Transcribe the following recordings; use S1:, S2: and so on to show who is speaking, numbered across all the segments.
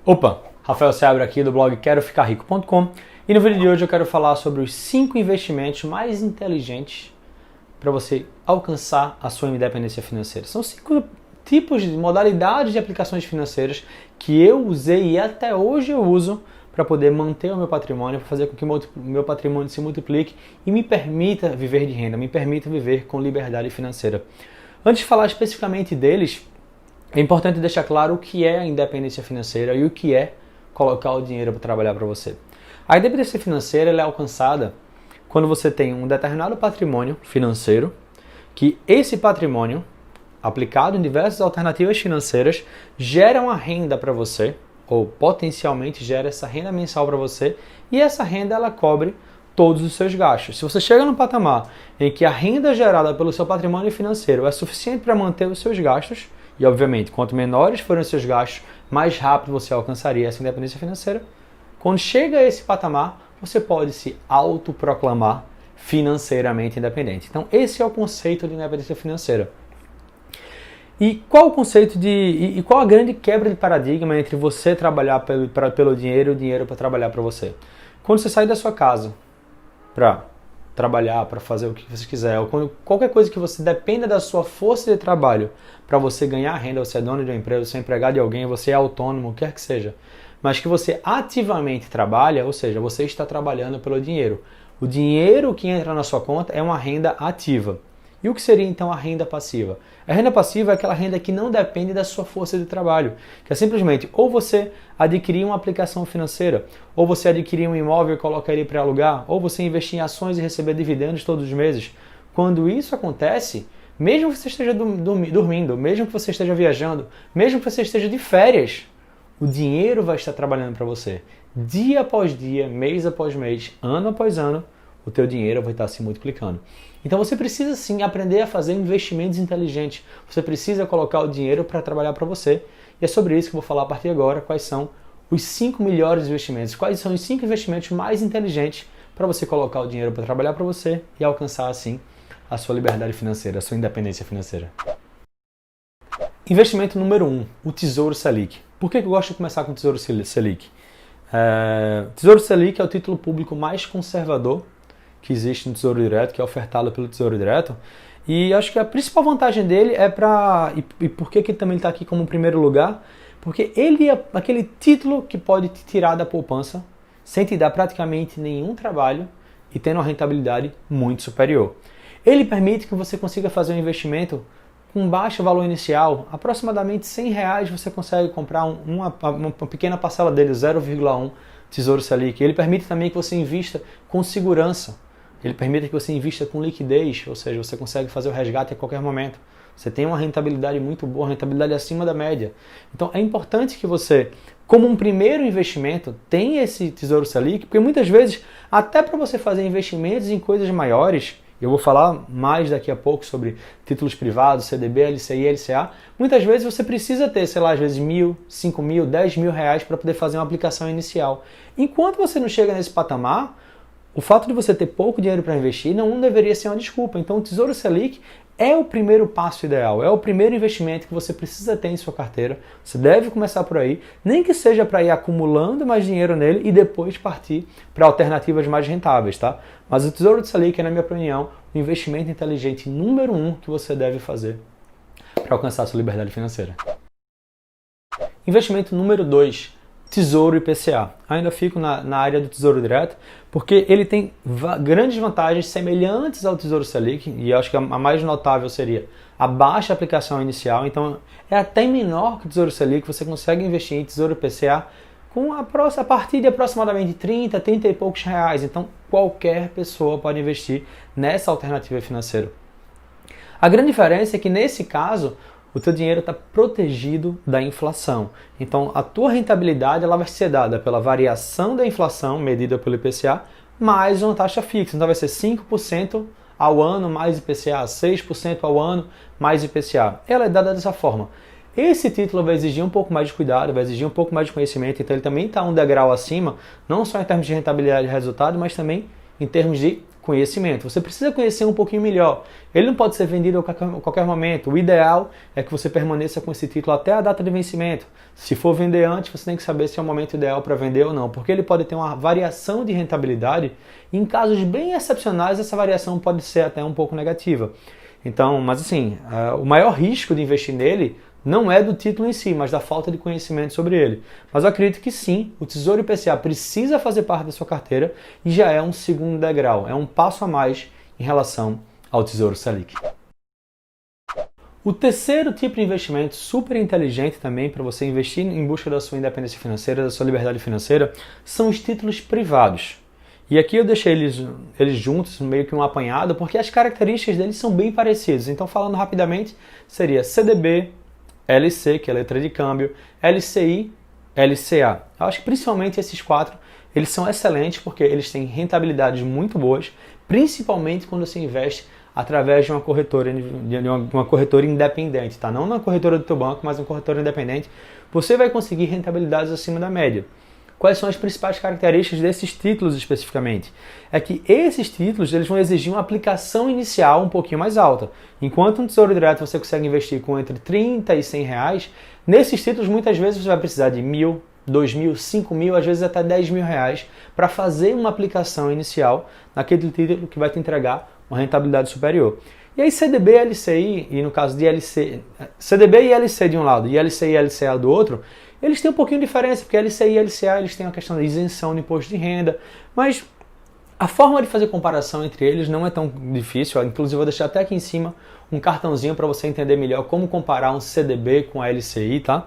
S1: Opa, Rafael Seabra aqui do blog queroficarrico.com e no vídeo de hoje eu quero falar sobre os 5 investimentos mais inteligentes para você alcançar a sua independência financeira. São 5 tipos de modalidades de aplicações financeiras que eu usei e até hoje eu uso para poder manter o meu patrimônio, para fazer com que o meu patrimônio se multiplique e me permita viver de renda, me permita viver com liberdade financeira. Antes de falar especificamente deles, é importante deixar claro o que é a independência financeira e o que é colocar o dinheiro para trabalhar para você. A independência financeira ela é alcançada quando você tem um determinado patrimônio financeiro, que esse patrimônio, aplicado em diversas alternativas financeiras, gera uma renda para você, ou potencialmente gera essa renda mensal para você, e essa renda ela cobre todos os seus gastos. Se você chega num patamar em que a renda gerada pelo seu patrimônio financeiro é suficiente para manter os seus gastos, e obviamente, quanto menores forem os seus gastos, mais rápido você alcançaria essa independência financeira. Quando chega a esse patamar, você pode se autoproclamar financeiramente independente. Então, esse é o conceito de independência financeira. E qual o conceito e qual a grande quebra de paradigma entre você trabalhar pelo dinheiro e o dinheiro para trabalhar para você? Quando você sai da sua casa para trabalhar, para fazer o que você quiser, ou qualquer coisa que você dependa da sua força de trabalho para você ganhar renda, você é dono de uma empresa, você é empregado de alguém, você é autônomo, o que quer que seja, mas que você ativamente trabalha, ou seja, você está trabalhando pelo dinheiro. O dinheiro que entra na sua conta é uma renda ativa. E o que seria então a renda passiva? A renda passiva é aquela renda que não depende da sua força de trabalho, que é simplesmente ou você adquirir uma aplicação financeira, ou você adquirir um imóvel e colocar ele para alugar, ou você investir em ações e receber dividendos todos os meses. Quando isso acontece, mesmo que você esteja dormindo, mesmo que você esteja viajando, mesmo que você esteja de férias, o dinheiro vai estar trabalhando para você. Dia após dia, mês após mês, ano após ano, o teu dinheiro vai estar se multiplicando. Então você precisa sim aprender a fazer investimentos inteligentes. Você precisa colocar o dinheiro para trabalhar para você. E é sobre isso que eu vou falar a partir de agora, quais são os 5 melhores investimentos, quais são os 5 investimentos mais inteligentes para você colocar o dinheiro para trabalhar para você e alcançar assim a sua liberdade financeira, a sua independência financeira. Investimento número 1, o Tesouro Selic. Por que eu gosto de começar com o Tesouro Selic? Tesouro Selic é o título público mais conservador que existe no Tesouro Direto, que é ofertado pelo Tesouro Direto. E acho que a principal vantagem dele é para... E por que ele também está aqui como primeiro lugar? Porque ele é aquele título que pode te tirar da poupança sem te dar praticamente nenhum trabalho e tendo uma rentabilidade muito superior. Ele permite que você consiga fazer um investimento com baixo valor inicial, aproximadamente R$100 você consegue comprar uma pequena parcela dele, 0,1 Tesouro Selic. Ele permite também que você invista com segurança. Ele permite que você invista com liquidez, ou seja, você consegue fazer o resgate a qualquer momento. Você tem uma rentabilidade muito boa, rentabilidade acima da média. Então é importante que você, como um primeiro investimento, tenha esse Tesouro Selic, porque muitas vezes, até para você fazer investimentos em coisas maiores, eu vou falar mais daqui a pouco sobre títulos privados, CDB, LCI, LCA. Muitas vezes você precisa ter, sei lá, às vezes R$1.000, R$5.000, R$10.000 para poder fazer uma aplicação inicial. Enquanto você não chega nesse patamar, o fato de você ter pouco dinheiro para investir não deveria ser uma desculpa. Então o Tesouro Selic é o primeiro passo ideal, é o primeiro investimento que você precisa ter em sua carteira. Você deve começar por aí, nem que seja para ir acumulando mais dinheiro nele e depois partir para alternativas mais rentáveis, tá? Mas o Tesouro Selic é, na minha opinião, o investimento inteligente número 1 que você deve fazer para alcançar a sua liberdade financeira. Investimento número 2. Tesouro IPCA. Ainda fico na área do Tesouro Direto, porque ele tem grandes vantagens semelhantes ao Tesouro Selic, e acho que a mais notável seria a baixa aplicação inicial, então é até menor que o Tesouro Selic, você consegue investir em Tesouro IPCA a partir de aproximadamente 30 e poucos reais, então qualquer pessoa pode investir nessa alternativa financeira. A grande diferença é que nesse caso, o teu dinheiro está protegido da inflação. Então, a tua rentabilidade ela vai ser dada pela variação da inflação, medida pelo IPCA, mais uma taxa fixa. Então, vai ser 5% ao ano mais IPCA, 6% ao ano mais IPCA. Ela é dada dessa forma. Esse título vai exigir um pouco mais de cuidado, vai exigir um pouco mais de conhecimento, então ele também está um degrau acima, não só em termos de rentabilidade e resultado, mas também em termos de conhecimento. Você precisa conhecer um pouquinho melhor. Ele não pode ser vendido a qualquer momento. O ideal é que você permaneça com esse título até a data de vencimento. Se for vender antes, você tem que saber se é o momento ideal para vender ou não, porque ele pode ter uma variação de rentabilidade. Em casos bem excepcionais, essa variação pode ser até um pouco negativa. Então, mas assim, o maior risco de investir nele não é do título em si, mas da falta de conhecimento sobre ele. Mas eu acredito que sim, o Tesouro IPCA precisa fazer parte da sua carteira e já é um segundo degrau, é um passo a mais em relação ao Tesouro Selic. O terceiro tipo de investimento super inteligente também para você investir em busca da sua independência financeira, da sua liberdade financeira, são os títulos privados. E aqui eu deixei eles juntos, meio que um apanhado, porque as características deles são bem parecidas. Então, falando rapidamente, seria CDB, LC, que é a letra de câmbio, LCI, LCA. Eu acho que principalmente esses quatro, eles são excelentes porque eles têm rentabilidades muito boas, principalmente quando você investe através de uma corretora independente, tá? Não na corretora do teu banco, mas uma corretora independente. Você vai conseguir rentabilidades acima da média. Quais são as principais características desses títulos especificamente? É que esses títulos eles vão exigir uma aplicação inicial um pouquinho mais alta. Enquanto no Tesouro Direto você consegue investir com entre 30 e 100 reais, nesses títulos muitas vezes você vai precisar de 1.000, 2.000, 5.000, às vezes até 10.000 reais para fazer uma aplicação inicial naquele título que vai te entregar uma rentabilidade superior. E aí CDB, LCI, e no caso de CDB e LC de um lado e LCI e LCA do outro, eles têm um pouquinho de diferença, porque LCI e LCA eles têm a questão da isenção de imposto de renda, mas a forma de fazer comparação entre eles não é tão difícil. Inclusive, vou deixar até aqui em cima um cartãozinho para você entender melhor como comparar um CDB com a LCI, tá?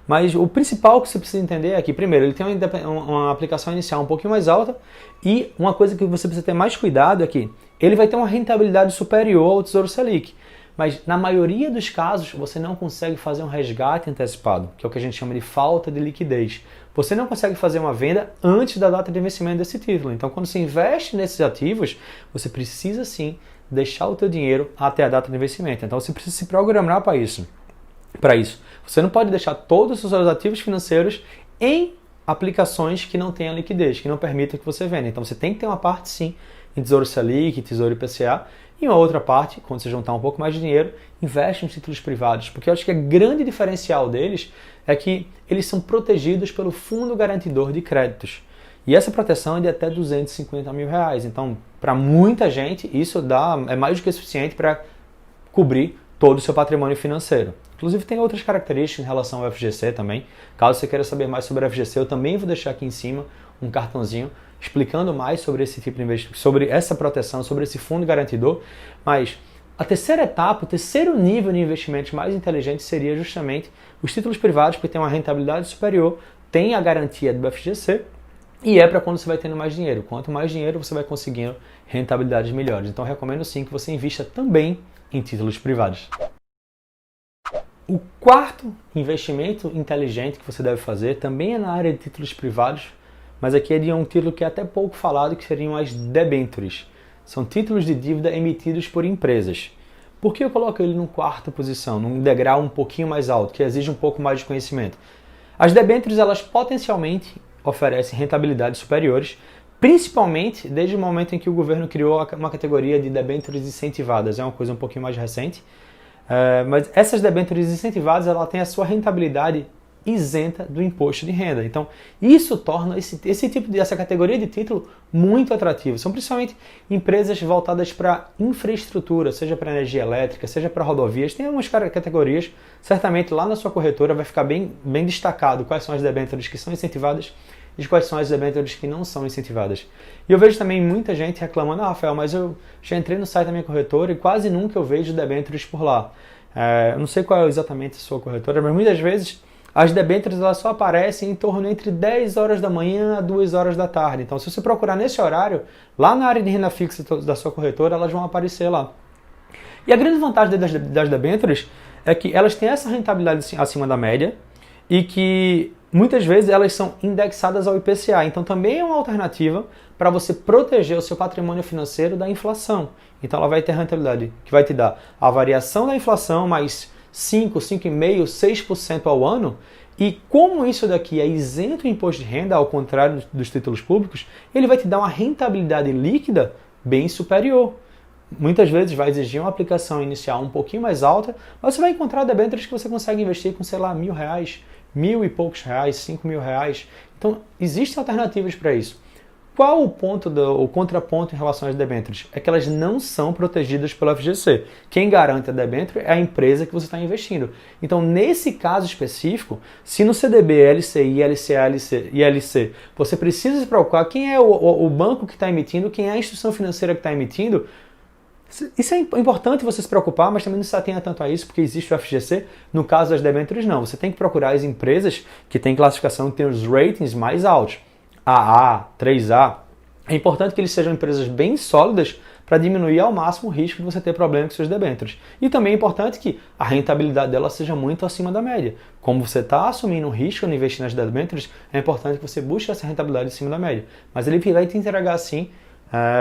S1: Mas o principal que você precisa entender é que, primeiro, ele tem uma aplicação inicial um pouquinho mais alta e uma coisa que você precisa ter mais cuidado é que ele vai ter uma rentabilidade superior ao Tesouro Selic. Mas na maioria dos casos você não consegue fazer um resgate antecipado, que é o que a gente chama de falta de liquidez. Você não consegue fazer uma venda antes da data de vencimento desse título. Então, quando você investe nesses ativos, você precisa sim deixar o teu dinheiro até a data de vencimento. Então, você precisa se programar para isso. Você não pode deixar todos os seus ativos financeiros em aplicações que não tenham liquidez, que não permitam que você venda. Então, você tem que ter uma parte sim em Tesouro Selic, Tesouro IPCA, e uma outra parte, quando você juntar um pouco mais de dinheiro, investe em títulos privados, porque eu acho que o grande diferencial deles é que eles são protegidos pelo Fundo Garantidor de Créditos. E essa proteção é de até 250 mil reais. Então, para muita gente, isso é mais do que suficiente para cobrir todo o seu patrimônio financeiro. Inclusive, tem outras características em relação ao FGC também. Caso você queira saber mais sobre o FGC, eu também vou deixar aqui em cima um cartãozinho explicando mais sobre esse tipo de investimento, sobre essa proteção, sobre esse fundo garantidor. Mas a terceira etapa, o terceiro nível de investimentos mais inteligente seria justamente os títulos privados, porque tem uma rentabilidade superior, tem a garantia do FGC e é para quando você vai tendo mais dinheiro. Quanto mais dinheiro, você vai conseguindo rentabilidades melhores. Então, eu recomendo sim que você invista também em títulos privados. O quarto investimento inteligente que você deve fazer também é na área de títulos privados, mas aqui é de um título que é até pouco falado, que seriam as debêntures. São títulos de dívida emitidos por empresas. Por que eu coloco ele numa quarta posição, num degrau um pouquinho mais alto, que exige um pouco mais de conhecimento? As debêntures, elas potencialmente oferecem rentabilidades superiores, principalmente desde o momento em que o governo criou uma categoria de debêntures incentivadas. É uma coisa um pouquinho mais recente. Mas essas debêntures incentivadas, ela tem a sua rentabilidade isenta do imposto de renda. Então, isso torna essa categoria de título muito atrativo. São principalmente empresas voltadas para infraestrutura, seja para energia elétrica, seja para rodovias. Tem algumas categorias, certamente lá na sua corretora vai ficar bem destacado quais são as debêntures que são incentivadas e quais são as debêntures que não são incentivadas. E eu vejo também muita gente reclamando: Rafael, mas eu já entrei no site da minha corretora e quase nunca eu vejo debêntures por lá. Eu não sei qual é exatamente a sua corretora, mas muitas vezes as debêntures elas só aparecem em torno entre 10 horas da manhã a 2 horas da tarde. Então, se você procurar nesse horário, lá na área de renda fixa da sua corretora, elas vão aparecer lá. E a grande vantagem das debêntures é que elas têm essa rentabilidade acima da média e que muitas vezes elas são indexadas ao IPCA. Então, também é uma alternativa para você proteger o seu patrimônio financeiro da inflação. Então, ela vai ter rentabilidade que vai te dar a variação da inflação mais 5, 5,5%, 6% ao ano, e como isso daqui é isento de imposto de renda, ao contrário dos títulos públicos, ele vai te dar uma rentabilidade líquida bem superior. Muitas vezes vai exigir uma aplicação inicial um pouquinho mais alta, mas você vai encontrar debêntures que você consegue investir com, sei lá, R$1.000, 1.000 e poucos reais, 5.000 reais. Então, existem alternativas para isso. Qual o contraponto em relação às debêntures? É que elas não são protegidas pelo FGC. Quem garante a debênture é a empresa que você está investindo. Então, nesse caso específico, se no CDB, LCI, LCA e LC, você precisa se preocupar quem é o banco que está emitindo, quem é a instituição financeira que está emitindo, isso é importante você se preocupar, mas também não se atenha tanto a isso, porque existe o FGC. No caso das debêntures, não. Você tem que procurar as empresas que têm classificação, que têm os ratings mais altos. AA, 3A. É importante que eles sejam empresas bem sólidas para diminuir ao máximo o risco de você ter problema com seus debêntures. E também é importante que a rentabilidade dela seja muito acima da média. Como você está assumindo um risco no investir nas debêntures, é importante que você busque essa rentabilidade acima da média. Mas ele vai te entregar, sim,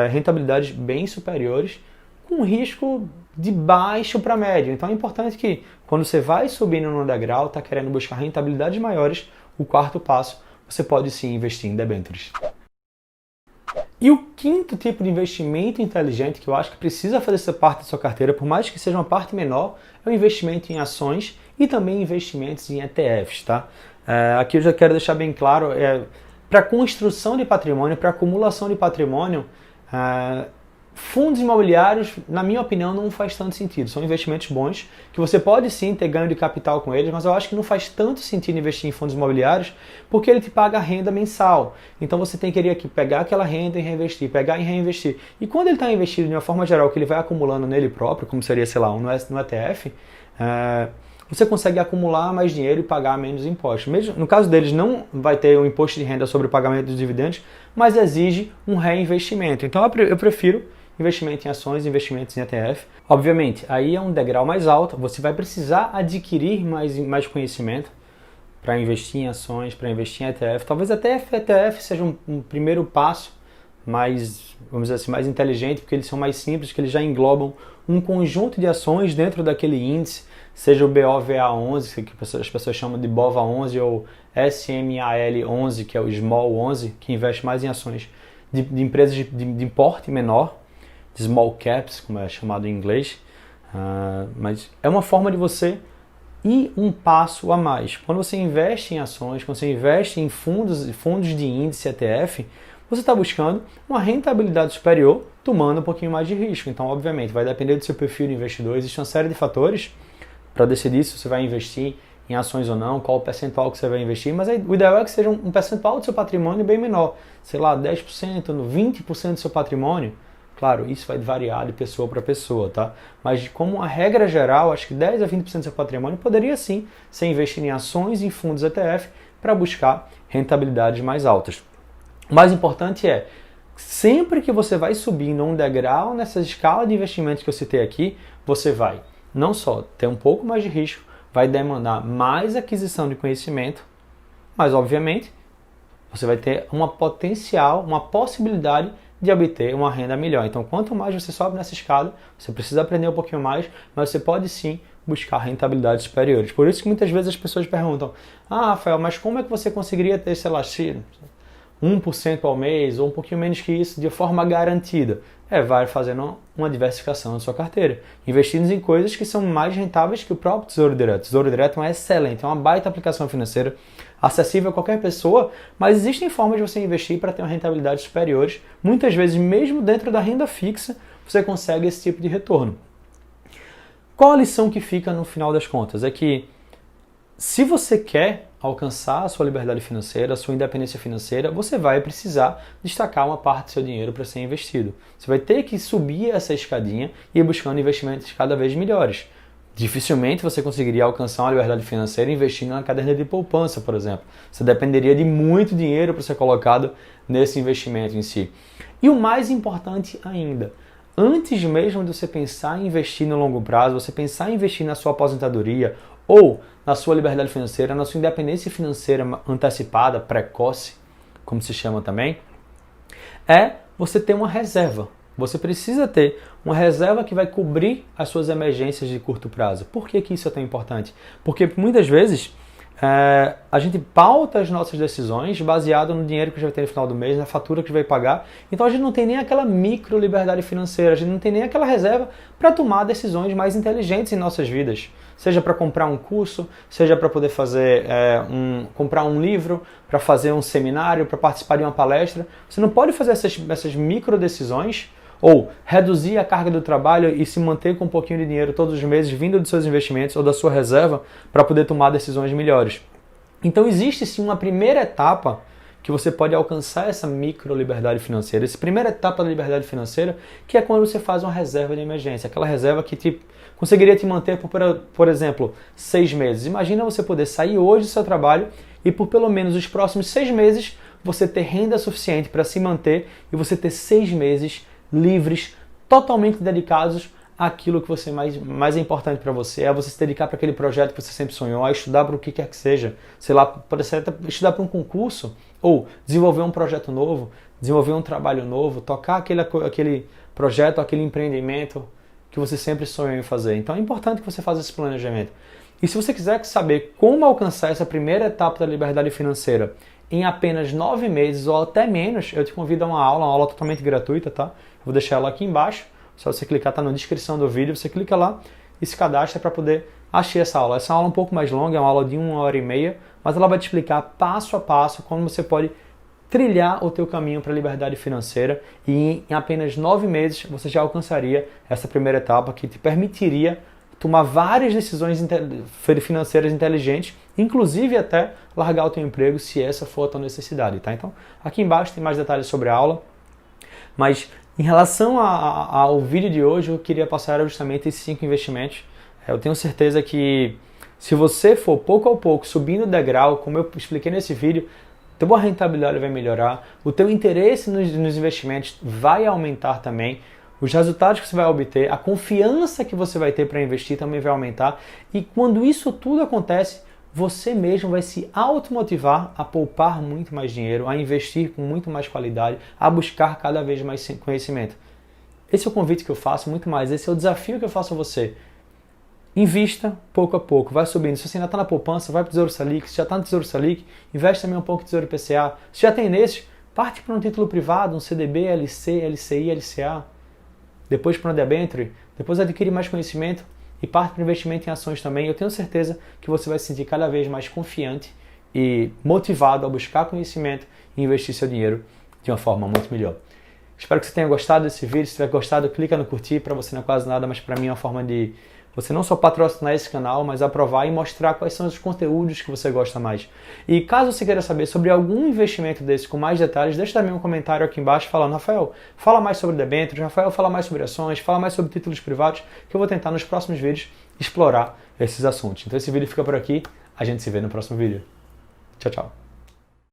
S1: rentabilidades bem superiores, com um risco de baixo para médio. Então é importante que, quando você vai subindo no degrau, está querendo buscar rentabilidades maiores, o quarto passo, você pode sim investir em debêntures. E o quinto tipo de investimento inteligente que eu acho que precisa fazer essa parte da sua carteira, por mais que seja uma parte menor, é o investimento em ações e também investimentos em ETFs, tá? Aqui eu já quero deixar bem claro, para construção de patrimônio, para acumulação de patrimônio, fundos imobiliários, na minha opinião, não faz tanto sentido. São investimentos bons, que você pode sim ter ganho de capital com eles, mas eu acho que não faz tanto sentido investir em fundos imobiliários, porque ele te paga a renda mensal. Então você tem que querer aqui pegar aquela renda e reinvestir, pegar e reinvestir. E quando ele está investido de uma forma geral, que ele vai acumulando nele próprio, como seria, sei lá, no ETF, você consegue acumular mais dinheiro e pagar menos impostos. Mesmo, no caso deles, não vai ter um imposto de renda sobre o pagamento dos dividendos, mas exige um reinvestimento. Então eu prefiro investimento em ações, investimentos em ETF. Obviamente, aí é um degrau mais alto, você vai precisar adquirir mais conhecimento para investir em ações, para investir em ETF. Talvez até ETF seja um primeiro passo mais, vamos dizer assim, mais inteligente, porque eles são mais simples, que eles já englobam um conjunto de ações dentro daquele índice, seja o BOVA11, que as pessoas chamam de BOVA11, ou SMAL11, que é o Small 11, que investe mais em ações de empresas de porte menor, de small caps, como é chamado em inglês, mas é uma forma de você ir um passo a mais. Quando você investe em ações, quando você investe em fundos de índice ETF, você está buscando uma rentabilidade superior, tomando um pouquinho mais de risco. Então, obviamente, vai depender do seu perfil de investidor. Existe uma série de fatores para decidir se você vai investir em ações ou não, qual o percentual que você vai investir, mas o ideal é que seja um percentual do seu patrimônio bem menor, sei lá, 10%, 20% do seu patrimônio. Claro, isso vai variar de pessoa para pessoa, tá? Mas como uma regra geral, acho que 10 a 20% do seu patrimônio poderia sim ser investido em ações e em fundos ETF para buscar rentabilidades mais altas. O mais importante é, sempre que você vai subindo um degrau nessa escala de investimentos que eu citei aqui, você vai não só ter um pouco mais de risco, vai demandar mais aquisição de conhecimento, mas obviamente você vai ter uma possibilidade de obter uma renda melhor. Então, quanto mais você sobe nessa escada, você precisa aprender um pouquinho mais, mas você pode sim buscar rentabilidades superiores. Por isso que muitas vezes as pessoas perguntam: Rafael, mas como é que você conseguiria ter, sei lá, 1% ao mês ou um pouquinho menos que isso de forma garantida? Vai fazendo uma diversificação na sua carteira, investindo em coisas que são mais rentáveis que o próprio Tesouro Direto. O Tesouro Direto é excelente, é uma baita aplicação financeira, acessível a qualquer pessoa, mas existem formas de você investir para ter uma rentabilidade superiores. Muitas vezes, mesmo dentro da renda fixa, você consegue esse tipo de retorno. Qual a lição que fica no final das contas? É que se você quer alcançar a sua liberdade financeira, a sua independência financeira, você vai precisar destacar uma parte do seu dinheiro para ser investido. Você vai ter que subir essa escadinha e ir buscando investimentos cada vez melhores. Dificilmente você conseguiria alcançar uma liberdade financeira investindo na caderneta de poupança, por exemplo. Você dependeria de muito dinheiro para ser colocado nesse investimento em si. E o mais importante ainda, antes mesmo de você pensar em investir no longo prazo, você pensar em investir na sua aposentadoria ou na sua liberdade financeira, na sua independência financeira antecipada, precoce, como se chama também, é você ter uma reserva. Você precisa ter uma reserva que vai cobrir as suas emergências de curto prazo. Por que isso é tão importante? Porque muitas vezes a gente pauta as nossas decisões baseado no dinheiro que a gente vai ter no final do mês, na fatura que a gente vai pagar. Então a gente não tem nem aquela micro liberdade financeira, a gente não tem nem aquela reserva para tomar decisões mais inteligentes em nossas vidas. Seja para comprar um curso, seja para poder fazer comprar um livro, para fazer um seminário, para participar de uma palestra. Você não pode fazer essas micro decisões ou reduzir a carga do trabalho e se manter com um pouquinho de dinheiro todos os meses vindo dos seus investimentos ou da sua reserva para poder tomar decisões melhores. Então existe sim uma primeira etapa que você pode alcançar essa micro liberdade financeira. Essa primeira etapa da liberdade financeira, que é quando você faz uma reserva de emergência, aquela reserva que conseguiria te manter por exemplo, 6 meses. Imagina você poder sair hoje do seu trabalho e por pelo menos os próximos 6 meses você ter renda suficiente para se manter e você ter 6 meses livres, totalmente dedicados àquilo que você mais é importante para você, é você se dedicar para aquele projeto que você sempre sonhou, a estudar para o que quer que seja, sei lá, pode ser até estudar para um concurso, ou desenvolver um projeto novo, desenvolver um trabalho novo, tocar aquele projeto, aquele empreendimento que você sempre sonhou em fazer. Então é importante que você faça esse planejamento. E se você quiser saber como alcançar essa primeira etapa da liberdade financeira em apenas 9 meses ou até menos, eu te convido a uma aula totalmente gratuita, tá? Vou deixar ela aqui embaixo, só você clicar, tá na descrição do vídeo, você clica lá e se cadastra para poder assistir essa aula. Essa aula é um pouco mais longa, é uma aula de 1h30, mas ela vai te explicar passo a passo como você pode trilhar o teu caminho para a liberdade financeira e em apenas 9 meses você já alcançaria essa primeira etapa que te permitiria tomar várias decisões financeiras inteligentes, inclusive até largar o teu emprego se essa for a tua necessidade, tá? Então, aqui embaixo tem mais detalhes sobre a aula, mas em relação ao vídeo de hoje, eu queria passar justamente esses 5 investimentos. Eu tenho certeza que se você for pouco a pouco subindo o degrau, como eu expliquei nesse vídeo, tua rentabilidade vai melhorar, o teu interesse nos investimentos vai aumentar também, os resultados que você vai obter, a confiança que você vai ter para investir também vai aumentar. E quando isso tudo acontece, você mesmo vai se automotivar a poupar muito mais dinheiro, a investir com muito mais qualidade, a buscar cada vez mais conhecimento. Esse é o convite que eu faço, muito mais. Esse é o desafio que eu faço a você. Invista pouco a pouco, vai subindo. Se você ainda está na poupança, vai para o Tesouro Selic. Se já está no Tesouro Selic, investe também um pouco no Tesouro IPCA. Se já tem nesses, parte para um título privado, um CDB, LC, LCI, LCA. Depois para uma debênture, depois adquire mais conhecimento e parte para investimento em ações também. Eu tenho certeza que você vai se sentir cada vez mais confiante e motivado a buscar conhecimento e investir seu dinheiro de uma forma muito melhor. Espero que você tenha gostado desse vídeo. Se tiver gostado, clica no curtir. Para você não é quase nada, mas para mim é uma forma de você não só patrocinar esse canal, mas aprovar e mostrar quais são os conteúdos que você gosta mais. E caso você queira saber sobre algum investimento desse com mais detalhes, deixa também um comentário aqui embaixo falando: Rafael, fala mais sobre debêntures, Rafael, fala mais sobre ações, fala mais sobre títulos privados, que eu vou tentar nos próximos vídeos explorar esses assuntos. Então esse vídeo fica por aqui, a gente se vê no próximo vídeo. Tchau, tchau.